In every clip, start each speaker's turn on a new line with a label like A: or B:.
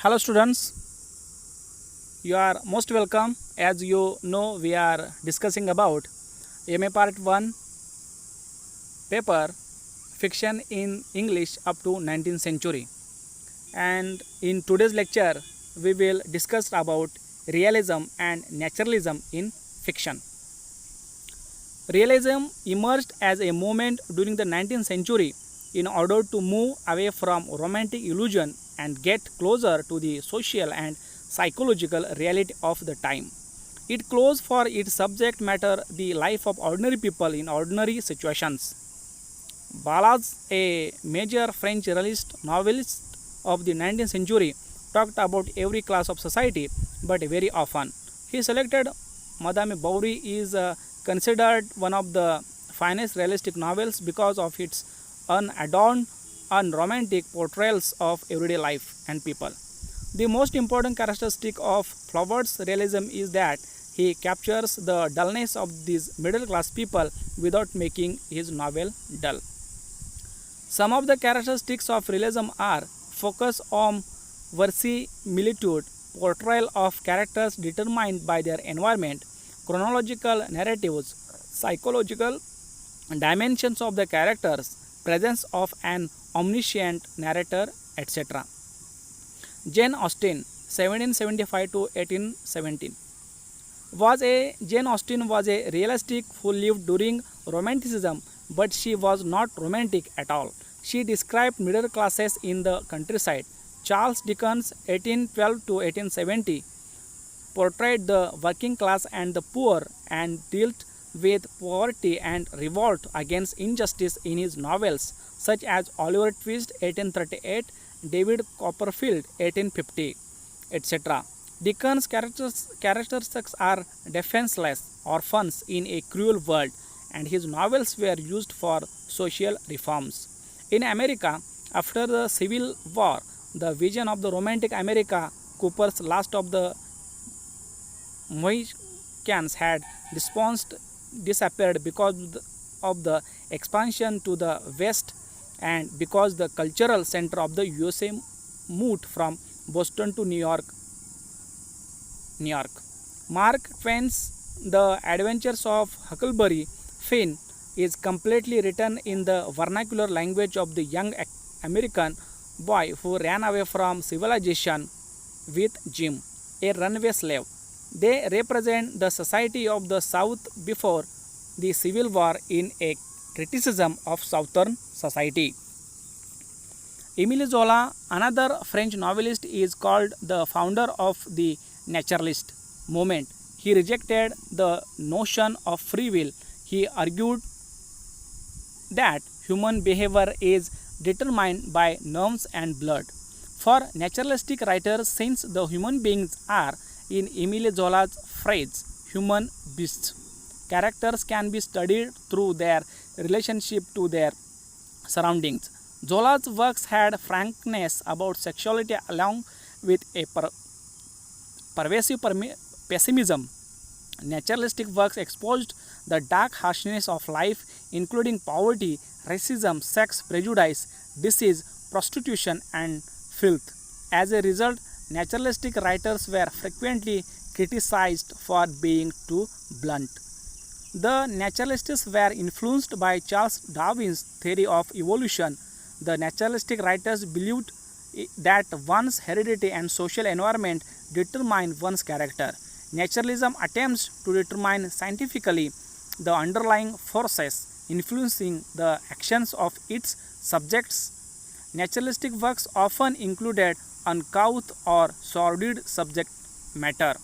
A: Hello students, you are most welcome. As you know, we are discussing about MA Part 1 paper Fiction in English up to 19th century. And in today's lecture, we will discuss about realism and naturalism in fiction. Realism emerged as a movement during the 19th century in order to move away from romantic illusion and get closer to the social and psychological reality of the time. It close for its subject matter the life of ordinary people in ordinary situations. Balaz, a major French realist novelist of the 19th century, talked about every class of society, but very often. He selected Madame Bovary is considered one of the finest realistic novels because of its unadorned, unromantic portrayals of everyday life and people. The most important characteristic of Flaubert's realism is that he captures the dullness of these middle class people without making his novel dull. Some of the characteristics of realism are focus on verisimilitude, portrayal of characters determined by their environment, chronological narratives, psychological dimensions of the characters, presence of an omniscient narrator, etc. Jane Austen, 1775 to 1817, Jane Austen was a realistic who lived during Romanticism, but she was not romantic at all. She described middle classes in the countryside. Charles Dickens, 1812 to 1870, portrayed the working class and the poor and dealt with poverty and revolt against injustice in his novels such as Oliver Twist 1838, David Copperfield 1850, etc. Dickens' characteristics are defenseless orphans in a cruel world, and his novels were used for social reforms. In America, after the Civil War, the vision of the romantic America, Cooper's Last of the Mohicans, had disappeared because of the expansion to the west and because the cultural center of the USA moved from Boston to New York. Mark Twain's The Adventures of Huckleberry Finn is completely written in the vernacular language of the young American boy who ran away from civilization with Jim, a runaway slave. They represent the society of the South before the Civil War in a criticism of Southern society. Émile Zola, another French novelist, is called the founder of the naturalist movement. He rejected the notion of free will. He argued that human behavior is determined by nerves and blood. For naturalistic writers, since the human beings are, in Émile Zola's phrase, human beasts, characters can be studied through their relationship to their surroundings. Zola's works had frankness about sexuality along with a pervasive pessimism. Naturalistic works exposed the dark harshness of life, including poverty, racism, sex, prejudice, disease, prostitution, and filth. As a result, naturalistic writers were frequently criticized for being too blunt. The naturalists were influenced by Charles Darwin's theory of evolution. The naturalistic writers believed that one's heredity and social environment determine one's character. Naturalism attempts to determine scientifically the underlying forces influencing the actions of its subjects. Naturalistic works often included uncouth or sordid subject matter.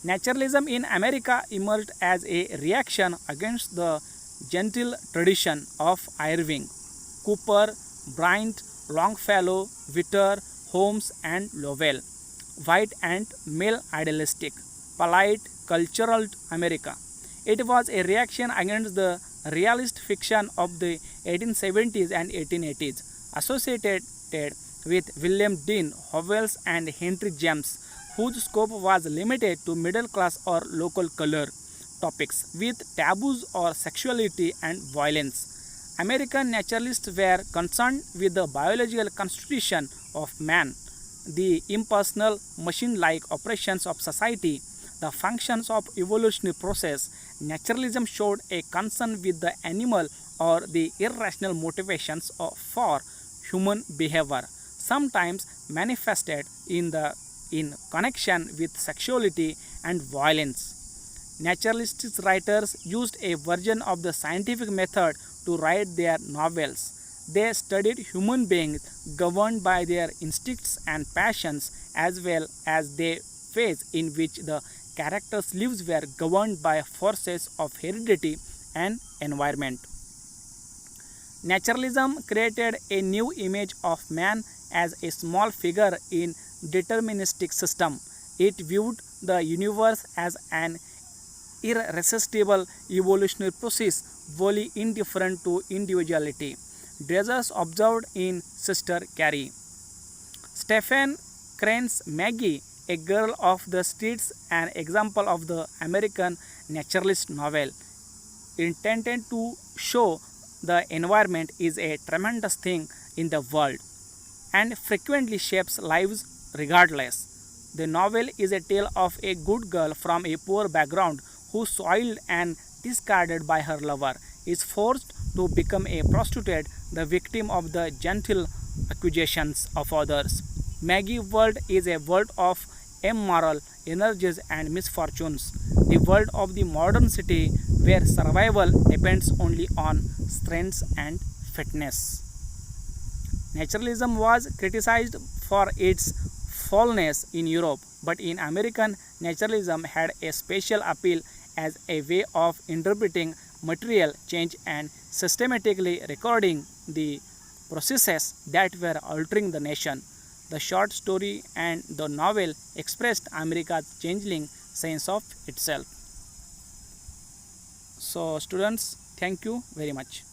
A: Naturalism in America emerged as a reaction against the gentle tradition of Irving, Cooper, Bryant, Longfellow, Whittier, Holmes, and Lowell. White and male idealistic, polite, cultural America. It was a reaction against the realist fiction of the 1870s and 1880s, associated with William Dean Howells and Henry James, whose scope was limited to middle class or local color topics with taboos or sexuality and violence. American naturalists were concerned with the biological constitution of man, the impersonal machine-like operations of society, the functions of evolutionary process, naturalism showed a concern with the animal or the irrational motivations for human behavior, sometimes manifested in connection with sexuality and violence. Naturalist writers used a version of the scientific method to write their novels. They studied human beings governed by their instincts and passions as well as the ways in which the characters' lives were governed by forces of heredity and environment. Naturalism created a new image of man as a small figure in deterministic system. It viewed the universe as an irresistible evolutionary process wholly indifferent to individuality. Dressers observed in Sister Carrie. Stephen Crane's Maggie, a girl of the streets, an example of the American naturalist novel, intended to show the environment is a tremendous thing in the world and frequently shapes lives regardless. The novel is a tale of a good girl from a poor background who, soiled and discarded by her lover, is forced to become a prostitute, the victim of the gentle accusations of others. Maggie's world is a world of immoral energies and misfortunes, the world of the modern city where survival depends only on strength and fitness. Naturalism was criticized for its foulness in Europe, but in American naturalism had a special appeal as a way of interpreting material change and systematically recording the processes that were altering the nation. The short story and the novel expressed America's changing sense of itself. So students, thank you very much.